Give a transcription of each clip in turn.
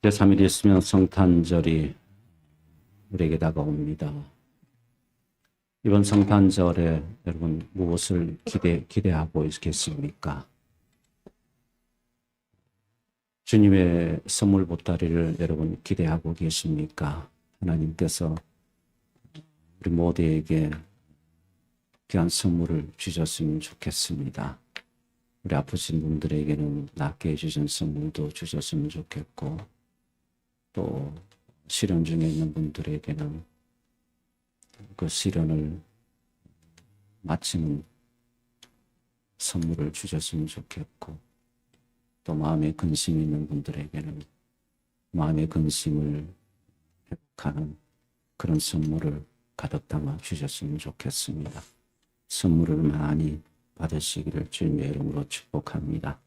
제3일 있으면 성탄절이 우리에게 다가옵니다. 이번 성탄절에 여러분 무엇을 기대하고 있겠습니까? 주님의 선물 보따리를 여러분 기대하고 계십니까? 하나님께서 우리 모두에게 귀한 선물을 주셨으면 좋겠습니다. 우리 아프신 분들에게는 낫게 해주신 선물도 주셨으면 좋겠고, 또 시련 중에 있는 분들에게는 그 시련을 마치는 선물을 주셨으면 좋겠고, 또 마음에 근심이 있는 분들에게는 마음의 근심을 회복하는 그런 선물을 가득 담아 주셨으면 좋겠습니다. 선물을 많이 받으시기를 주님의 이름으로 축복합니다.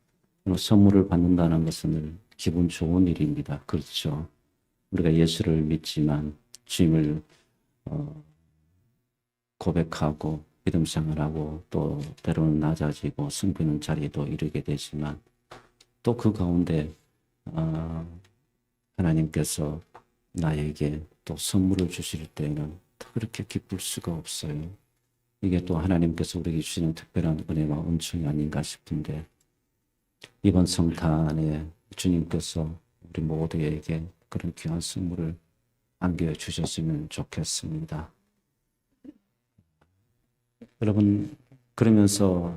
선물을 받는다는 것은 기분 좋은 일입니다. 그렇죠. 우리가 예수를 믿지만 주님을 고백하고 믿음 생활하고 또 때로는 낮아지고 숨기는 자리도 이르게 되지만 또 그 가운데 하나님께서 나에게 또 선물을 주실 때에는 더 그렇게 기쁠 수가 없어요. 이게 또 하나님께서 우리에게 주시는 특별한 은혜와 은총이 아닌가 싶은데, 이번 성탄에 주님께서 우리 모두에게 그런 귀한 선물을 안겨주셨으면 좋겠습니다. 여러분, 그러면서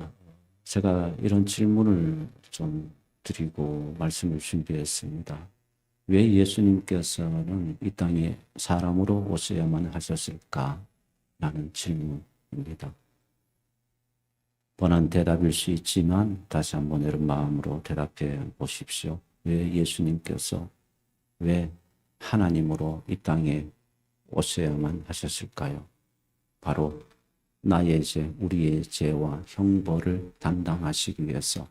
제가 이런 질문을 좀 드리고 말씀을 준비했습니다. 왜 예수님께서는 이 땅에 사람으로 오셔야만 하셨을까? 라는 질문입니다. 뻔한 대답일 수 있지만 다시 한번 여러분 마음으로 대답해 보십시오. 왜 예수님께서 왜 하나님으로 이 땅에 오셔야만 하셨을까요? 바로 나의 죄, 우리의 죄와 형벌을 담당하시기 위해서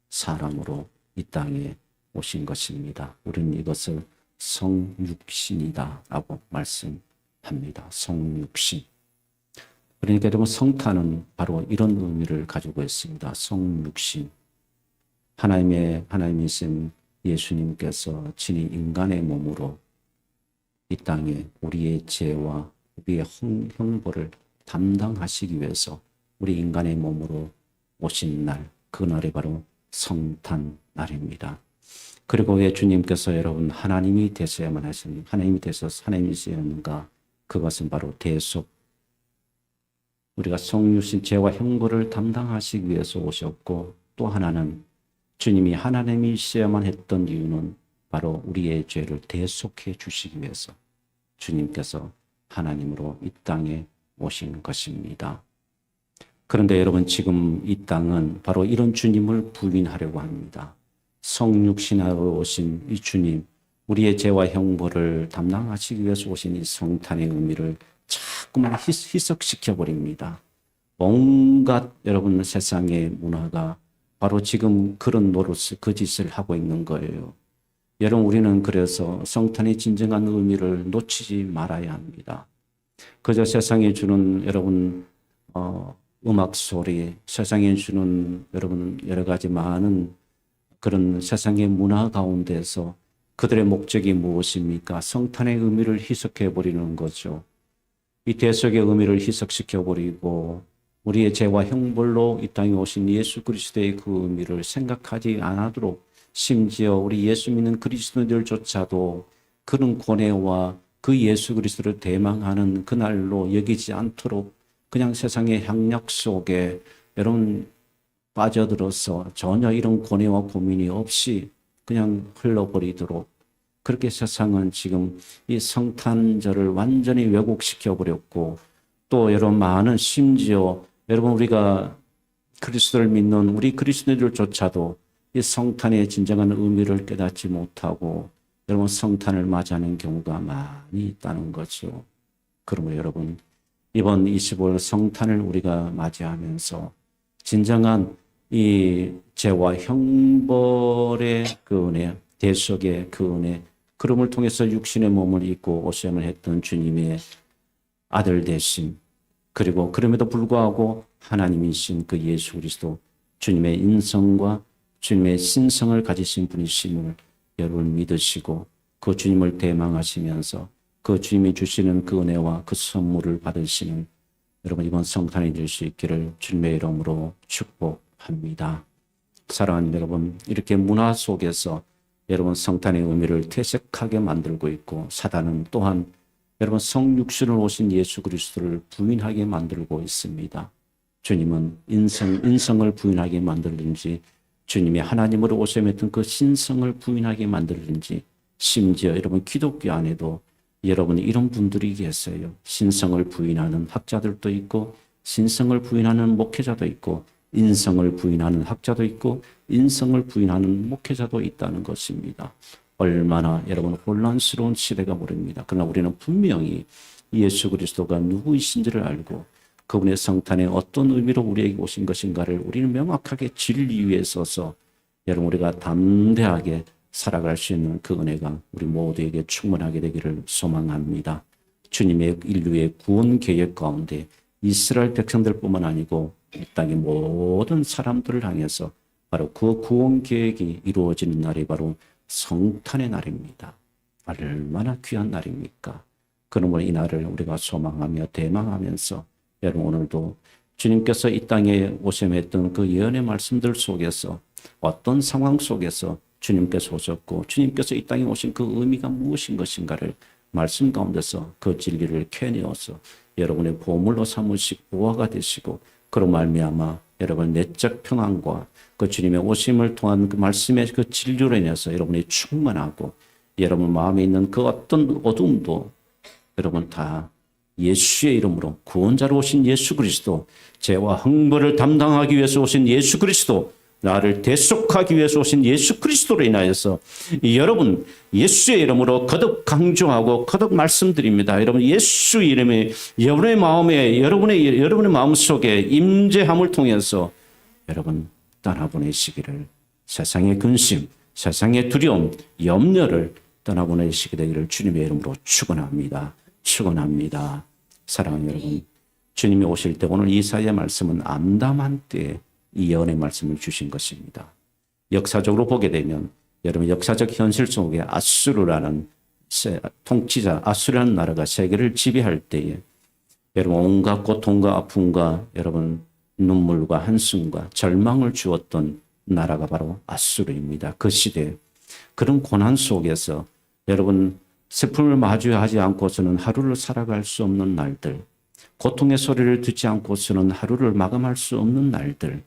사람으로 이 땅에 오신 것입니다. 우리는 이것을 성육신이다 라고 말씀합니다. 성육신. 그러니까 여러분, 성탄은 바로 이런 의미를 가지고 있습니다. 성육신. 하나님이신 예수님께서 친히 인간의 몸으로 이 땅에 우리의 죄와 우리의 형벌을 담당하시기 위해서 우리 인간의 몸으로 오신 날, 그날이 바로 성탄 날입니다. 그리고 왜 주님께서 여러분 하나님이 되셔야만 하십니까? 하나님이 되셔서 하나님이시는가? 그것은 바로 대속. 우리가 성육신 죄와 형벌을 담당하시기 위해서 오셨고, 또 하나는 주님이 하나님이셔야만 했던 이유는 바로 우리의 죄를 대속해 주시기 위해서 주님께서 하나님으로 이 땅에 오신 것입니다. 그런데 여러분, 지금 이 땅은 바로 이런 주님을 부인하려고 합니다. 성육신하러 오신 이 주님, 우리의 죄와 형벌을 담당하시기 위해서 오신 이 성탄의 의미를 자꾸만 희석시켜 버립니다. 온갖 여러분 세상의 문화가 바로 지금 그런 노릇을, 그 짓을 하고 있는 거예요. 여러분, 우리는 그래서 성탄의 진정한 의미를 놓치지 말아야 합니다. 그저 세상에 주는 여러분 음악 소리, 세상에 주는 여러분 여러 가지 많은 그런 세상의 문화 가운데서 그들의 목적이 무엇입니까? 성탄의 의미를 희석해 버리는 거죠. 이 대속의 의미를 희석시켜 버리고 우리의 죄와 형벌로 이 땅에 오신 예수 그리스도의 그 의미를 생각하지 않도록, 심지어 우리 예수 믿는 그리스도인들조차도 그런 고뇌와 그 예수 그리스도를 대망하는 그날로 여기지 않도록 그냥 세상의 향락 속에 여러분 빠져들어서 전혀 이런 고뇌와 고민이 없이 그냥 흘러버리도록, 그렇게 세상은 지금 이 성탄절을 완전히 왜곡시켜 버렸고, 또 여러분 많은, 심지어 여러분 우리가 그리스도를 믿는 우리 그리스도인들조차도 이 성탄의 진정한 의미를 깨닫지 못하고 여러분 성탄을 맞이하는 경우가 많이 있다는 거죠. 그러므로 여러분, 이번 25일 성탄을 우리가 맞이하면서 진정한 이 죄와 형벌의 그 은혜, 대속의 그 은혜, 그름을 통해서 육신의 몸을 입고 오셔야만 했던 주님의 아들 되심, 그리고 그럼에도 불구하고 하나님이신 그 예수 그리스도, 주님의 인성과 주님의 신성을 가지신 분이심을 여러분 믿으시고, 그 주님을 대망하시면서 그 주님이 주시는 그 은혜와 그 선물을 받으시는 여러분 이번 성탄이 될 수 있기를 주님의 이름으로 축복합니다. 사랑하는 여러분, 이렇게 문화 속에서 여러분 성탄의 의미를 퇴색하게 만들고 있고 사단은 또한 여러분 성육신을 오신 예수 그리스도를 부인하게 만들고 있습니다. 주님은 인성을 부인하게 만들든지 주님이 하나님으로 오셔했던 그 신성을 부인하게 만들든지 심지어 여러분 기독교 안에도 여러분 이런 분들이 계세요. 신성을 부인하는 학자들도 있고 신성을 부인하는 목회자도 있고 인성을 부인하는 학자도 있고 인성을 부인하는 목회자도 있다는 것입니다. 얼마나 여러분 혼란스러운 시대가 모릅니다. 그러나 우리는 분명히 예수 그리스도가 누구이신지를 알고 그분의 성탄에 어떤 의미로 우리에게 오신 것인가를 우리는 명확하게 진리 위에 서서 여러분 우리가 담대하게 살아갈 수 있는 그 은혜가 우리 모두에게 충만하게 되기를 소망합니다. 주님의 인류의 구원 계획 가운데 이스라엘 백성들뿐만 아니고 이 땅의 모든 사람들을 향해서 바로 그 구원 계획이 이루어지는 날이 바로 성탄의 날입니다. 얼마나 귀한 날입니까? 그러므로 이 날을 우리가 소망하며 대망하면서 여러분 오늘도 주님께서 이 땅에 오심했던 그 예언의 말씀들 속에서 어떤 상황 속에서 주님께서 오셨고 주님께서 이 땅에 오신 그 의미가 무엇인 것인가를 말씀 가운데서 그 진리를 캐내어서 여러분의 보물로 삼으시고 보화가 되시고 그로 말미암아 여러분 내적 평안과 그 주님의 오심을 통한 그 말씀의 그 진리로 인해서 여러분이 충만하고 여러분 마음에 있는 그 어떤 어둠도 여러분 다 예수의 이름으로 구원자로 오신 예수 그리스도, 죄와 형벌을 담당하기 위해서 오신 예수 그리스도, 나를 대속하기 위해서 오신 예수 그리스도로 인하여서 여러분 예수의 이름으로 거듭 강조하고 거듭 말씀드립니다. 여러분 예수 이름이 여러분의 마음에 여러분의 마음 속에 임재함을 통해서 여러분 떠나보내시기를 세상의 근심, 세상의 두려움, 염려를 떠나보내시게 되기를 주님의 이름으로 축원합니다. 축원합니다. 사랑하는 여러분, 주님이 오실 때 오늘 이사야의 말씀은 암담한 때에 이 예언의 말씀을 주신 것입니다. 역사적으로 보게 되면 여러분 역사적 현실 속에 아수르라는 통치자 아수르라는 나라가 세계를 지배할 때에 여러분 온갖 고통과 아픔과 여러분 눈물과 한숨과 절망을 주었던 나라가 바로 아수르입니다. 그 시대 그런 고난 속에서 여러분 슬픔을 마주하지 않고서는 하루를 살아갈 수 없는 날들, 고통의 소리를 듣지 않고서는 하루를 마감할 수 없는 날들,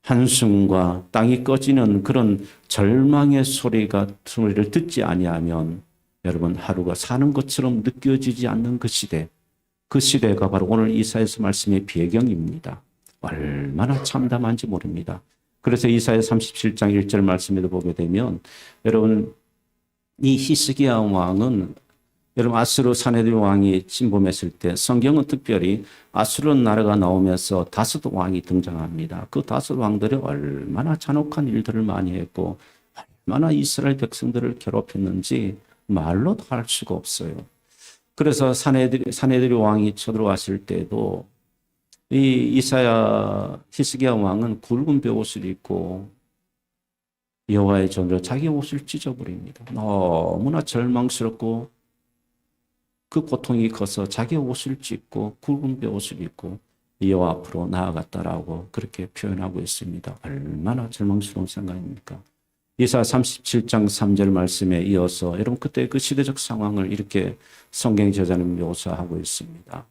한숨과 땅이 꺼지는 그런 절망의 소리를 듣지 아니하면 여러분 하루가 사는 것처럼 느껴지지 않는 그 시대, 그 시대가 바로 오늘 이사야서 말씀의 배경입니다. 얼마나 참담한지 모릅니다. 그래서 이사야 37장 1절 말씀에도 보게 되면 여러분 이 히스기야 왕은 여러분 아수르 사네들 왕이 침범했을 때 성경은 특별히 아수르 나라가 나오면서 다섯 왕이 등장합니다. 그 다섯 왕들이 얼마나 잔혹한 일들을 많이 했고 얼마나 이스라엘 백성들을 괴롭혔는지 말로도 할 수가 없어요. 그래서 사네들 왕이 쳐들어왔을 때도 이 이사야 히스기야 왕은 굵은 베옷을 입고 여호와의 전으로 자기 옷을 찢어버립니다. 너무나 절망스럽고 그 고통이 커서 자기 옷을 찢고 굵은 베옷을 입고 여호와 앞으로 나아갔다라고 그렇게 표현하고 있습니다. 얼마나 절망스러운 생각입니까? 이사야 37장 3절 말씀에 이어서 여러분 그때 그 시대적 상황을 이렇게 성경 저자는 묘사하고 있습니다.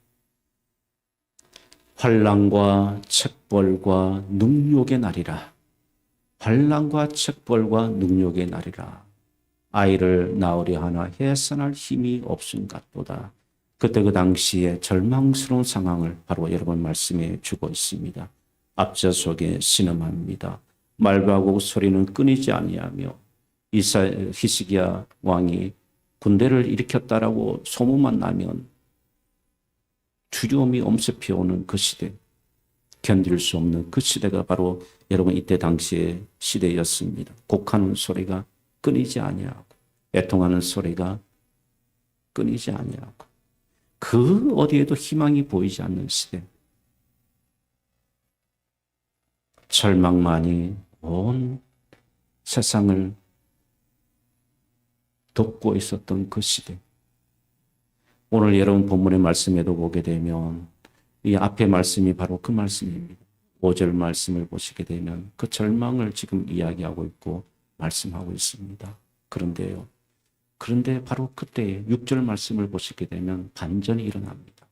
환난과 책벌과 능욕의 날이라. 환난과 책벌과 능욕의 날이라. 아이를 낳으려 하나 해산할 힘이 없은 것보다. 그때 그 당시에 절망스러운 상황을 바로 여러분 말씀해 주고 있습니다. 앞저 속에 신음합니다. 말하고 소리는 끊이지 아니하며 히스기야 왕이 군대를 일으켰다라고 소문만 나면 두려움이 엄습해오는 그 시대, 견딜 수 없는 그 시대가 바로 여러분 이때 당시의 시대였습니다. 곡하는 소리가 끊이지 아니하고 애통하는 소리가 끊이지 아니하고 그 어디에도 희망이 보이지 않는 시대, 절망만이 온 세상을 덮고 있었던 그 시대. 오늘 여러분 본문의 말씀에도 보게 되면 이 앞에 말씀이 바로 그 말씀입니다. 5절 말씀을 보시게 되면 그 절망을 지금 이야기하고 있고 말씀하고 있습니다. 그런데 바로 그때 6절 말씀을 보시게 되면 반전이 일어납니다.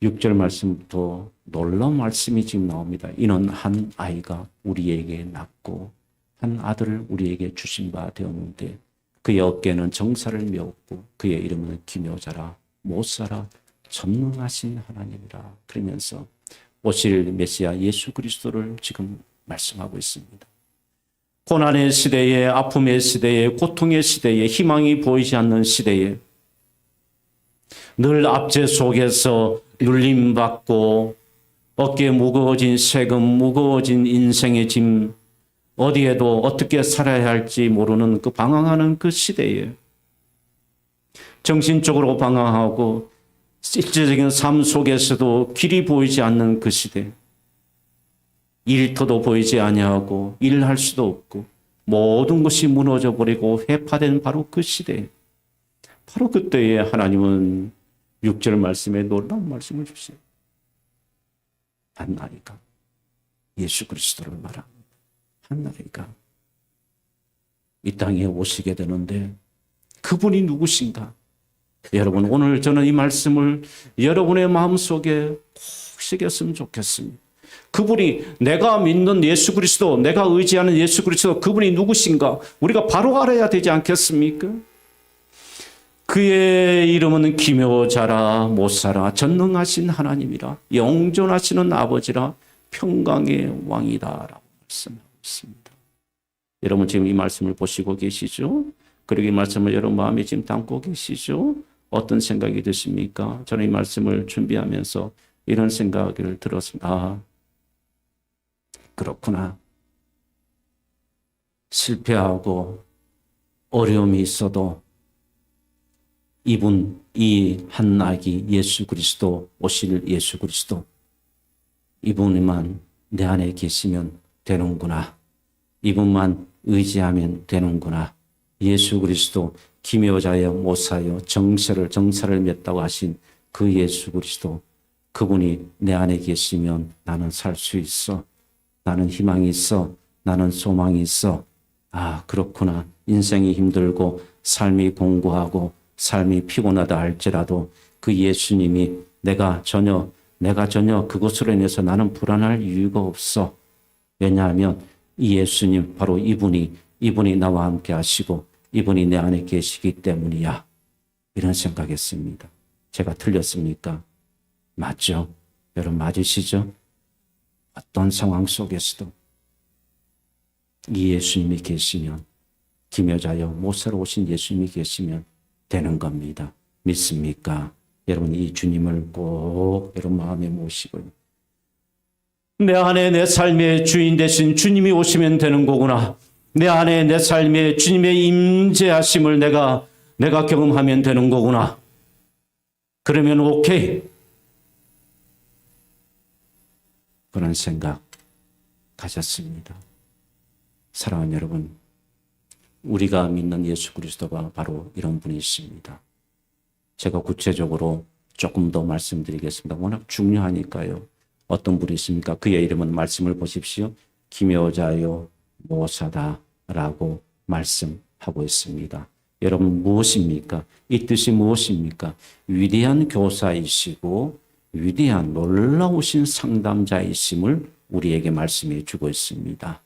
6절 말씀부터 놀라운 말씀이 지금 나옵니다. 이는 한 아이가 우리에게 낳고 한 아들을 우리에게 주신 바 되었는데 그의 어깨는 정사를 메었고 그의 이름은 기묘자라 못살아 전능하신 하나님이라. 그러면서 오실 메시아 예수 그리스도를 지금 말씀하고 있습니다. 고난의 시대에, 아픔의 시대에, 고통의 시대에, 희망이 보이지 않는 시대에 늘 압제 속에서 눌림받고 어깨에 무거워진 세금, 무거워진 인생의 짐, 어디에도 어떻게 살아야 할지 모르는 그 방황하는 그 시대에 정신적으로 방황하고 실질적인 삶 속에서도 길이 보이지 않는 그 시대, 일터도 보이지 아니하고 일할 수도 없고 모든 것이 무너져 버리고 회파된 바로 그 시대, 바로 그때에 하나님은 6절 말씀에 놀라운 말씀을 주세요. 한 아이가 예수 그리스도를 말합니다. 한 아이가 이 땅에 오시게 되는데 그분이 누구신가? 여러분, 오늘 저는 이 말씀을 여러분의 마음속에 꼭 새겼으면 좋겠습니다. 그분이, 내가 믿는 예수 그리스도, 내가 의지하는 예수 그리스도, 그분이 누구신가? 우리가 바로 알아야 되지 않겠습니까? 그의 이름은 기묘자라 못살아 전능하신 하나님이라 영존하시는 아버지라 평강의 왕이다라고 말씀하고 있습니다. 여러분 지금 이 말씀을 보시고 계시죠? 그리고 이 말씀을 여러분 마음에 지금 담고 계시죠? 어떤 생각이 드십니까? 저는 이 말씀을 준비하면서 이런 생각을 들었습니다. 아, 그렇구나. 실패하고 어려움이 있어도 이분, 이 한 아기 예수 그리스도, 오실 예수 그리스도, 이분만 내 안에 계시면 되는구나. 이분만 의지하면 되는구나. 예수 그리스도, 기묘자여 못사여 정사를 맺다고 하신 그 예수 그리스도, 그분이 내 안에 계시면 나는 살 수 있어. 나는 희망이 있어. 나는 소망이 있어. 아, 그렇구나. 인생이 힘들고 삶이 공고하고 삶이 피곤하다 할지라도 그 예수님이 내가 전혀 그것으로 인해서 나는 불안할 이유가 없어. 왜냐하면 이 예수님, 바로 이분이 나와 함께 하시고 이분이 내 안에 계시기 때문이야. 이런 생각했습니다. 제가 틀렸습니까? 맞죠? 여러분 맞으시죠? 어떤 상황 속에서도 이 예수님이 계시면, 기묘자여 못살아 오신 예수님이 계시면 되는 겁니다. 믿습니까? 여러분 이 주님을 꼭 여러분 마음에 모시고 내 안에 내 삶의 주인 되신 주님이 오시면 되는 거구나. 내 안에 내 삶의 주님의 임재하심을 내가 경험하면 되는 거구나. 그러면 오케이. 그런 생각 가졌습니다. 사랑하는 여러분, 우리가 믿는 예수 그리스도가 바로 이런 분이십니다. 제가 구체적으로 조금 더 말씀드리겠습니다. 워낙 중요하니까요. 어떤 분이십니까? 그의 이름은 말씀을 보십시오. 기묘자요 모사다라고 말씀하고 있습니다. 여러분 무엇입니까? 이 뜻이 무엇입니까? 위대한 교사이시고 위대한 놀라우신 상담자이심을 우리에게 말씀해 주고 있습니다.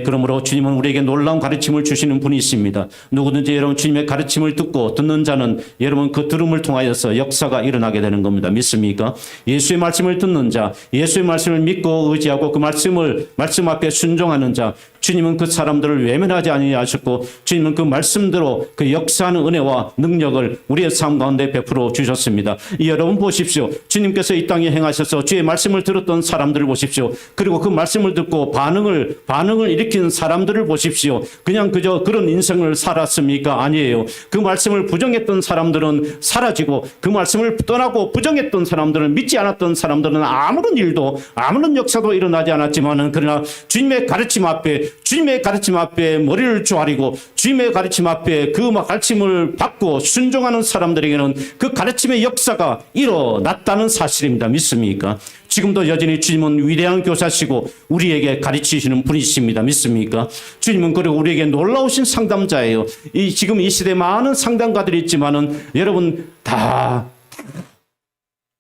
그러므로 주님은 우리에게 놀라운 가르침을 주시는 분이십니다. 누구든지 여러분 주님의 가르침을 듣는 자는 여러분 그 들음을 통하여서 역사가 일어나게 되는 겁니다. 믿습니까? 예수의 말씀을 듣는 자, 예수의 말씀을 믿고 의지하고 그 말씀 앞에 순종하는 자, 주님은 그 사람들을 외면하지 아니하셨고 주님은 그 말씀대로 그 역사하는 은혜와 능력을 우리의 삶 가운데 베풀어 주셨습니다. 여러분 보십시오. 주님께서 이 땅에 행하셔서 주의 말씀을 들었던 사람들을 보십시오. 그리고 그 말씀을 듣고 반응을 일으킨 사람들을 보십시오. 그냥 그저 그런 인생을 살았습니까? 아니에요. 그 말씀을 부정했던 사람들은 사라지고 그 말씀을 떠나고 부정했던 사람들은, 믿지 않았던 사람들은 아무런 일도 아무런 역사도 일어나지 않았지만은 그러나 주님의 가르침 앞에, 주님의 가르침 앞에 머리를 조아리고 주님의 가르침 앞에 그 가르침을 받고 순종하는 사람들에게는 그 가르침의 역사가 일어났다는 사실입니다. 믿습니까? 지금도 여전히 주님은 위대한 교사시고 우리에게 가르치시는 분이십니다. 믿습니까? 주님은 그리고 우리에게 놀라우신 상담자예요. 지금 이 시대에 많은 상담가들이 있지만은 여러분 다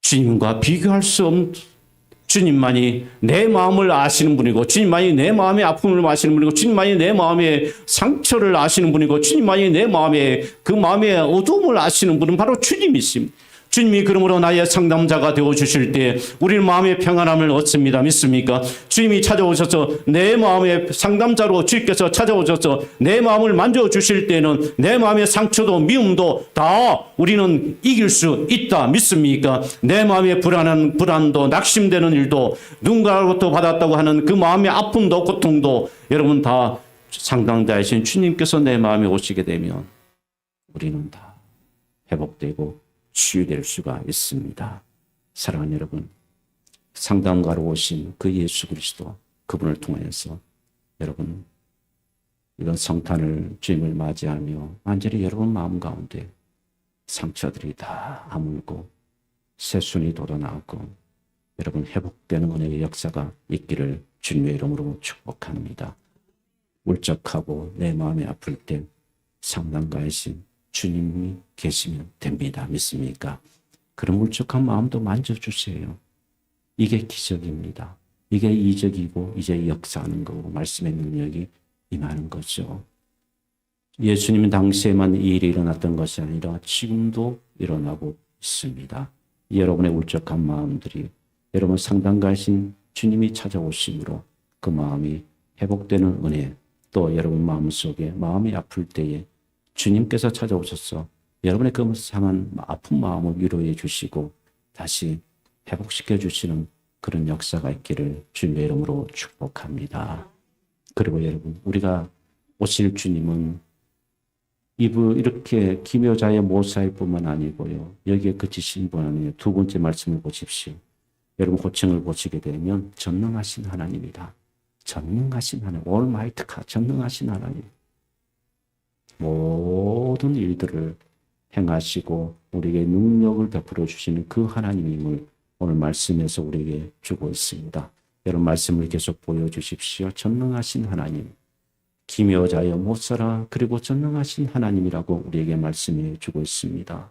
주님과 비교할 수 없는, 주님만이 내 마음을 아시는 분이고 주님만이 내 마음의 아픔을 아시는 분이고 주님만이 내 마음의 상처를 아시는 분이고 주님만이 내 마음의 그 마음의 어두움을 아시는 분은 바로 주님이십니다. 주님이 그러므로 나의 상담자가 되어주실 때 우리는 마음의 평안함을 얻습니다. 믿습니까? 주님이 찾아오셔서 내 마음의 상담자로 주님께서 찾아오셔서 내 마음을 만져주실 때는 내 마음의 상처도 미움도 다 우리는 이길 수 있다. 믿습니까? 내 마음의 불안도 낙심되는 일도 누군가로부터 받았다고 하는 그 마음의 아픔도 고통도 여러분 다 상담자이신 주님께서 내 마음에 오시게 되면 우리는 다 회복되고 치유될 수가 있습니다. 사랑하는 여러분, 상담가로 오신 그 예수 그리스도, 그분을 통해서 여러분 이런 성탄을 주님을 맞이하며 완전히 여러분 마음 가운데 상처들이 다 아물고 새순이 돋아나고 여러분 회복되는 은혜의 역사가 있기를 주님의 이름으로 축복합니다. 울적하고 내 마음이 아플 때 상담가이신 주님이 계시면 됩니다. 믿습니까? 그런 울적한 마음도 만져주세요. 이게 기적입니다. 이게 이적이고 이제 역사하는 거고 말씀의 능력이 임하는 거죠. 예수님 당시에만 이 일이 일어났던 것이 아니라 지금도 일어나고 있습니다. 여러분의 울적한 마음들이 여러분 상담가이신 주님이 찾아오심으로 그 마음이 회복되는 은혜, 또 여러분 마음속에 마음이 아플 때에 주님께서 찾아오셔서 여러분의 그 상한 아픈 마음을 위로해 주시고 다시 회복시켜 주시는 그런 역사가 있기를 주님의 이름으로 축복합니다. 그리고 여러분 우리가 오실 주님은 이렇게 기묘자의 모사일 뿐만 아니고요. 여기에 그치신 분 아니에요. 두 번째 말씀을 보십시오. 여러분 고층을 보시게 되면 전능하신 하나님이다. 전능하신 하나님, 올마이트가 전능하신 하나님. 모든 일들을 행하시고 우리에게 능력을 베풀어 주시는 그 하나님임을 오늘 말씀에서 우리에게 주고 있습니다. 여러분 말씀을 계속 보여주십시오. 전능하신 하나님, 기묘자여 못살아, 그리고 전능하신 하나님이라고 우리에게 말씀해 주고 있습니다.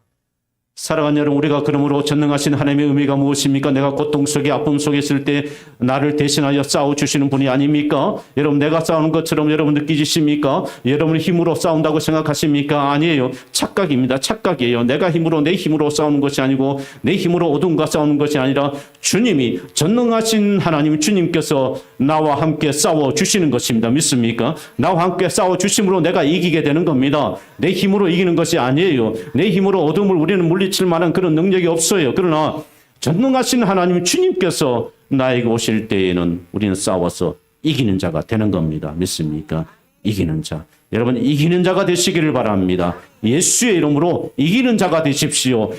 사랑하는 여러분, 우리가 그러므로 전능하신 하나님의 의미가 무엇입니까? 내가 고통 속에 아픔 속에 있을 때 나를 대신하여 싸워주시는 분이 아닙니까? 여러분 내가 싸우는 것처럼 여러분 느끼십니까? 여러분 힘으로 싸운다고 생각하십니까? 아니에요. 착각입니다. 착각이에요. 내가 내 힘으로 싸우는 것이 아니고 내 힘으로 어둠과 싸우는 것이 아니라 주님이 전능하신 하나님 주님께서 나와 함께 싸워주시는 것입니다. 믿습니까? 나와 함께 싸워주심으로 내가 이기게 되는 겁니다. 내 힘으로 이기는 것이 아니에요. 내 힘으로 어둠을 우리는 물리칠 만한 그런 능력이 없어요. 그러나 전능하신 하나님 주님께서 나에게 오실 때에는 우리는 싸워서 이기는 자가 되는 겁니다. 믿습니까? 이기는 자. 여러분 이기는 자가 되시기를 바랍니다. 예수의 이름으로 이기는 자가 되십시오.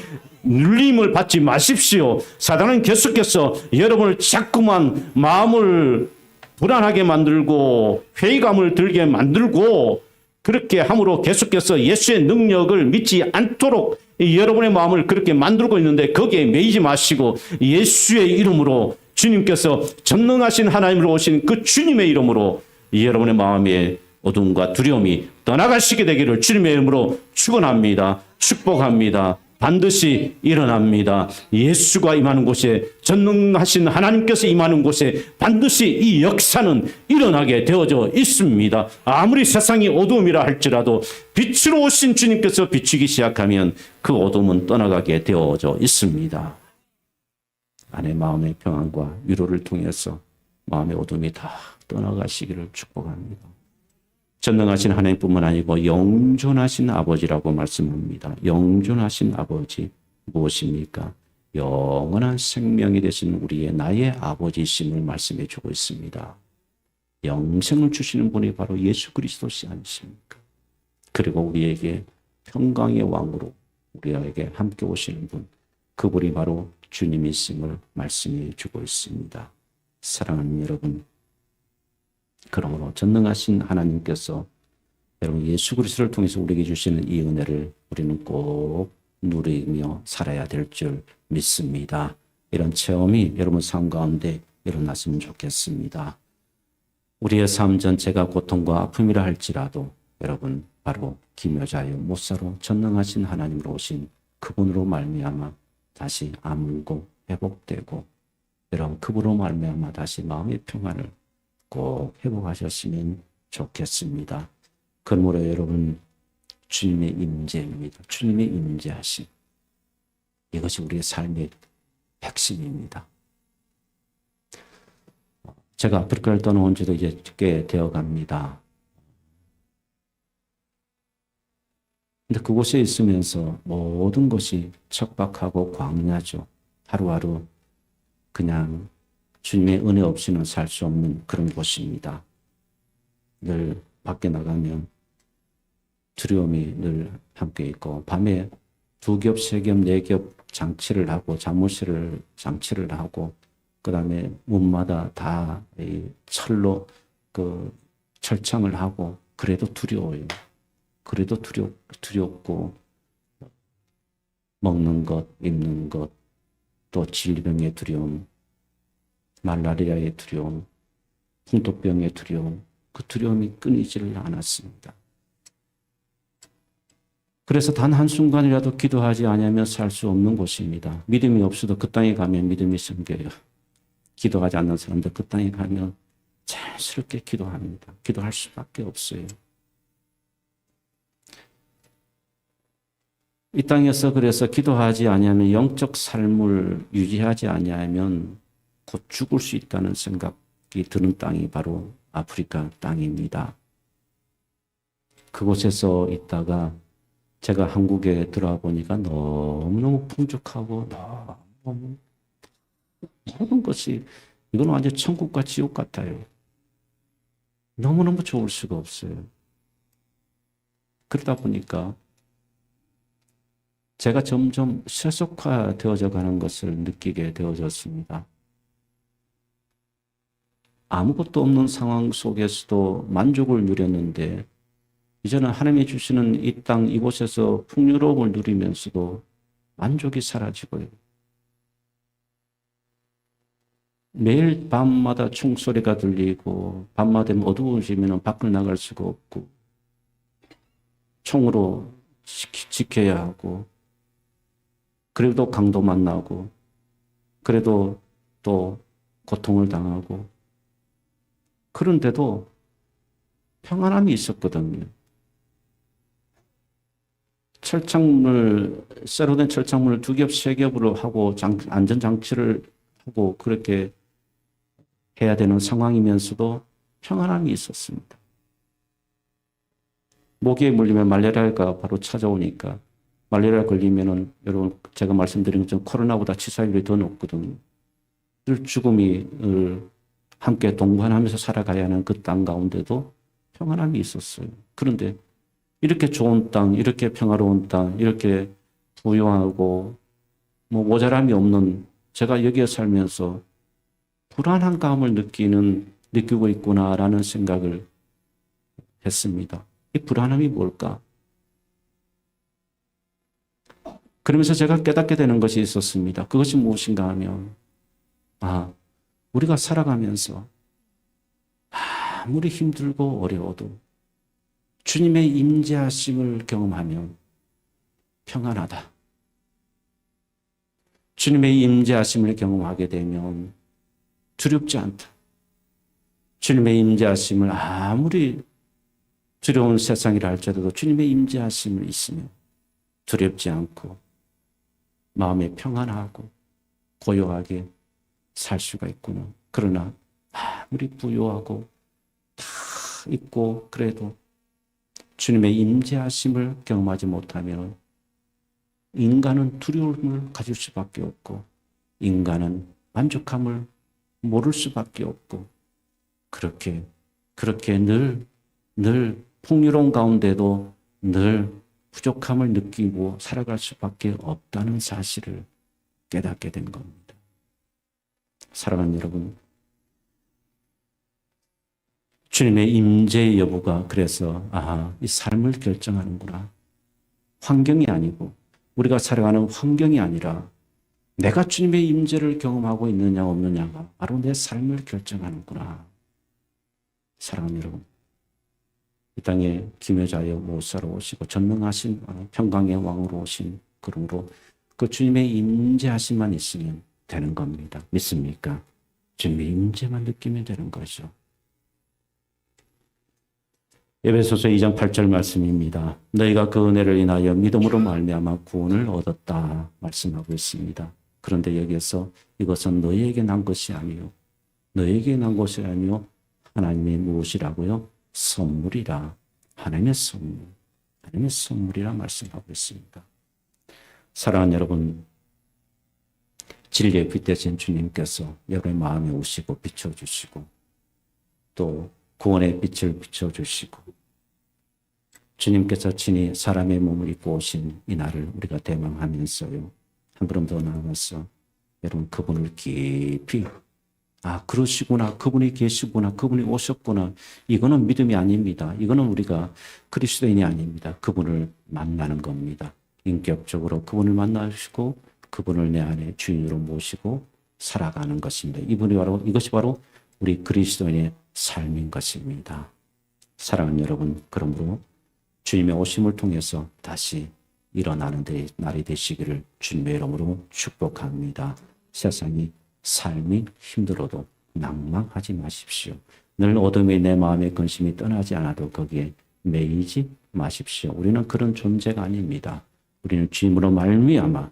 눌림을 받지 마십시오. 사단은 계속해서 여러분을 자꾸만 마음을 불안하게 만들고 회의감을 들게 만들고 그렇게 함으로 계속해서 예수의 능력을 믿지 않도록 여러분의 마음을 그렇게 만들고 있는데 거기에 매이지 마시고 예수의 이름으로 주님께서 전능하신 하나님으로 오신 그 주님의 이름으로 여러분의 마음의 어둠과 두려움이 떠나가시게 되기를 주님의 이름으로 축원합니다. 축복합니다. 반드시 일어납니다. 예수가 임하는 곳에, 전능하신 하나님께서 임하는 곳에 반드시 이 역사는 일어나게 되어져 있습니다. 아무리 세상이 어두움이라 할지라도 빛으로 오신 주님께서 비추기 시작하면 그 어둠은 떠나가게 되어져 있습니다. 안의 마음의 평안과 위로를 통해서 마음의 어둠이 다 떠나가시기를 축복합니다. 전능하신 하나님뿐만 아니고 영존하신 아버지라고 말씀합니다. 영존하신 아버지 무엇입니까? 영원한 생명이 되신 우리의 나의 아버지심을 말씀해 주고 있습니다. 영생을 주시는 분이 바로 예수 그리스도시 아니십니까? 그리고 우리에게 평강의 왕으로 우리에게 함께 오시는 분, 그분이 바로 주님이심을 말씀해 주고 있습니다. 사랑하는 여러분, 그러므로 전능하신 하나님께서 여러분 예수 그리스도를 통해서 우리에게 주시는 이 은혜를 우리는 꼭 누리며 살아야 될 줄 믿습니다. 이런 체험이 여러분 삶 가운데 일어났으면 좋겠습니다. 우리의 삶 전체가 고통과 아픔이라 할지라도 여러분 바로 기묘자여 못사로 전능하신 하나님으로 오신 그분으로 말미암아 다시 아물고 회복되고 여러분 그분으로 말미암아 다시 마음의 평안을 꼭 회복하셨으면 좋겠습니다. 그러므로 여러분 주님의 임재입니다. 주님의 임재하심 이것이 우리의 삶의 핵심입니다. 제가 아프리카를 떠나온 지도 이제 꽤 되어 갑니다. 근데 그곳에 있으면서 모든 것이 척박하고 광야죠. 하루하루 그냥 주님의 은혜 없이는 살 수 없는 그런 곳입니다. 늘 밖에 나가면 두려움이 늘 함께 있고 밤에 2겹, 3겹, 4겹 장치를 하고 자물쇠를 장치를 하고 그 다음에 문마다 다 철로 그 철창을 하고 그래도 두려워요. 그래도 두렵고 먹는 것, 입는 것, 또 질병의 두려움, 말라리아의 두려움, 풍토병의 두려움, 그 두려움이 끊이지를 않았습니다. 그래서 단 한순간이라도 기도하지 않으면 살 수 없는 곳입니다. 믿음이 없어도 그 땅에 가면 믿음이 생겨요. 기도하지 않는 사람들 그 땅에 가면 자연스럽게 기도합니다. 기도할 수밖에 없어요. 이 땅에서 그래서 기도하지 아니하면 영적 삶을 유지하지 아니하면 곧 죽을 수 있다는 생각이 드는 땅이 바로 아프리카 땅입니다. 그곳에서 있다가 제가 한국에 들어와 보니까 너무너무 풍족하고 너무 모든 것이 이건 완전 천국과 지옥 같아요. 너무너무 좋을 수가 없어요. 그러다 보니까 제가 점점 세속화되어져 가는 것을 느끼게 되어졌습니다. 아무것도 없는 상황 속에서도 만족을 누렸는데 이제는 하나님이 주시는 이 땅 이곳에서 풍요로움을 누리면서도 만족이 사라지고요. 매일 밤마다 총소리가 들리고 밤마다 되면 어두워지면 밖을 나갈 수가 없고 총으로 지켜야 하고 그래도 강도 만나고 그래도 또 고통을 당하고 그런데도 평안함이 있었거든요. 쇠로 된 철창문을 2겹, 3겹으로 하고 안전장치를 하고 그렇게 해야 되는 상황이면서도 평안함이 있었습니다. 모기에 물리면 말라리아가 바로 찾아오니까 말라리아 걸리면은 여러분 제가 말씀드린 것처럼 코로나보다 치사율이 더 높거든요. 늘 죽음이 함께 동반하면서 살아가야 하는 그 땅 가운데도 평안함이 있었어요. 그런데 이렇게 좋은 땅, 이렇게 평화로운 땅, 이렇게 부유하고 뭐 모자람이 없는 제가 여기에 살면서 불안한 감을 느끼고 있구나라는 생각을 했습니다. 이 불안함이 뭘까? 그러면서 제가 깨닫게 되는 것이 있었습니다. 그것이 무엇인가 하면 우리가 살아가면서 아무리 힘들고 어려워도 주님의 임재하심을 경험하면 평안하다. 주님의 임재하심을 경험하게 되면 두렵지 않다. 주님의 임재하심을 아무리 두려운 세상이라 할지라도 주님의 임재하심을 있으면 두렵지 않고 마음에 평안하고 고요하게 살 수가 있구나. 그러나 아무리 부유하고 다 있고 그래도 주님의 임재하심을 경험하지 못하면 인간은 두려움을 가질 수밖에 없고 인간은 만족함을 모를 수밖에 없고 그렇게 늘 풍요로운 가운데도 늘 부족함을 느끼고 살아갈 수밖에 없다는 사실을 깨닫게 된 겁니다. 사랑하는 여러분, 주님의 임재 여부가 그래서 이 삶을 결정하는구나. 환경이 아니고 우리가 살아가는 환경이 아니라 내가 주님의 임재를 경험하고 있느냐 없느냐가 바로 내 삶을 결정하는구나. 사랑하는 여러분, 이 땅에 김여자의 목사로 오시고 전능하신 평강의 왕으로 오신 그러므로 그 주님의 임재하심만 있으면 되는 겁니다. 믿습니까? 주님의 임재만 느끼면 되는 거죠. 에베소서 2장 8절 말씀입니다. 너희가 그 은혜를 인하여 믿음으로 말미암아 구원을 얻었다 말씀하고 있습니다. 그런데 여기에서 이것은 너희에게 난 것이 아니요 너희에게 난 것이 아니요 하나님의 무엇이라고요? 선물이라. 하나님의 선물. 하나님의 선물이라 말씀하고 있습니다. 사랑하는 여러분, 진리의 빛 되신 주님께서 여러분의 마음에 오시고 비춰주시고 또 구원의 빛을 비춰주시고 주님께서 친히 사람의 몸을 입고 오신 이 날을 우리가 대망하면서요. 한 걸음 더 나아가서 여러분 그분을 깊이 그러시구나. 그분이 계시구나. 그분이 오셨구나. 이거는 믿음이 아닙니다. 이거는 우리가 그리스도인이 아닙니다. 그분을 만나는 겁니다. 인격적으로 그분을 만나시고 그분을 내 안에 주인으로 모시고 살아가는 것입니다. 이것이 바로 우리 그리스도인의 삶인 것입니다. 사랑하는 여러분, 그러므로 주님의 오심을 통해서 다시 일어나는 날이 되시기를 주님의 이름으로 축복합니다. 세상이 삶이 힘들어도 낭망하지 마십시오. 늘 어둠이 내 마음의 근심이 떠나지 않아도 거기에 매이지 마십시오. 우리는 그런 존재가 아닙니다. 우리는 주님으로 말미암아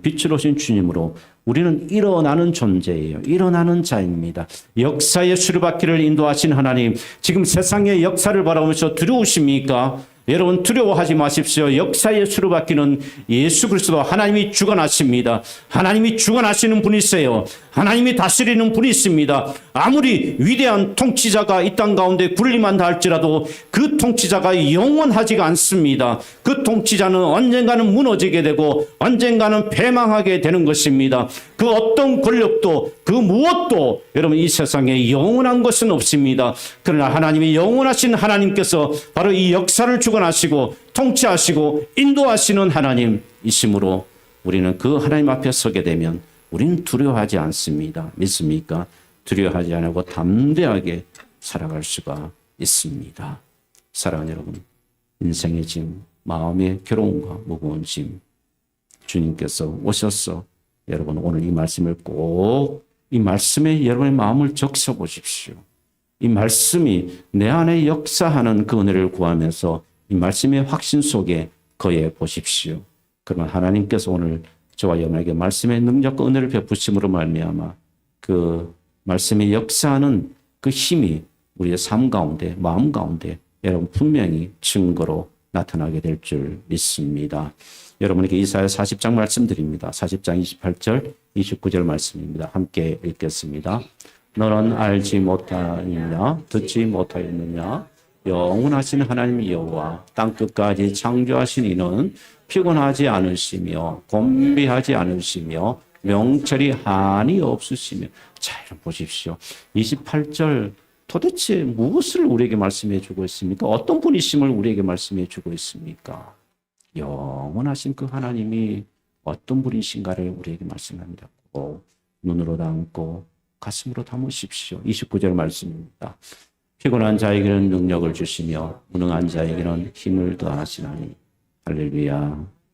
빛으로 오신 주님으로 우리는 일어나는 존재예요. 일어나는 자입니다. 역사의 수레바퀴를 인도하신 하나님, 지금 세상의 역사를 바라보면서 두려우십니까? 여러분 두려워하지 마십시오. 역사의 수레바퀴는 예수 그리스도 하나님이 주관하십니다. 하나님이 주관하시는 분이세요. 하나님이 다스리는 분이 있습니다. 아무리 위대한 통치자가 이 땅 가운데 군림한다 할지라도 그 통치자가 영원하지가 않습니다. 그 통치자는 언젠가는 무너지게 되고 언젠가는 패망하게 되는 것입니다. 그 어떤 권력도 그 무엇도 여러분 이 세상에 영원한 것은 없습니다. 그러나 하나님이 영원하신 하나님께서 바로 이 역사를 주관하시고 통치하시고 인도하시는 하나님이시므로 우리는 그 하나님 앞에 서게 되면 우리는 두려워하지 않습니다. 믿습니까? 두려워하지 않고 담대하게 살아갈 수가 있습니다. 사랑하는 여러분, 인생의 짐, 마음의 괴로움과 무거운 짐, 주님께서 오셔서 여러분 오늘 이 말씀을 꼭 이 말씀에 여러분의 마음을 적셔 보십시오. 이 말씀이 내 안에 역사하는 그 은혜를 구하면서 이 말씀의 확신 속에 거해 보십시오. 그러면 하나님께서 오늘 저와 여러분에게 말씀의 능력과 은혜를 베푸심으로 말미암아 그 말씀의 역사하는 그 힘이 우리의 삶 가운데, 마음 가운데 여러분 분명히 증거로 나타나게 될 줄 믿습니다. 여러분에게 이사야 40장 말씀드립니다. 40장 28절, 29절 말씀입니다. 함께 읽겠습니다. 너는 알지 못하느냐, 듣지 못하였느냐? 영원하신 하나님 여호와 땅 끝까지 창조하신 이는 피곤하지 않으시며 곤비하지 않으시며 명철이 한이 없으시며. 자, 여러분 보십시오. 28절 도대체 무엇을 우리에게 말씀해 주고 있습니까? 어떤 분이심을 우리에게 말씀해 주고 있습니까? 영원하신 그 하나님이 어떤 분이신가를 우리에게 말씀합니다. 꼭 눈으로 담고 가슴으로 담으십시오. 29절 말씀입니다. 피곤한 자에게는 능력을 주시며 무능한 자에게는 힘을 더하시나니. 할렐루야.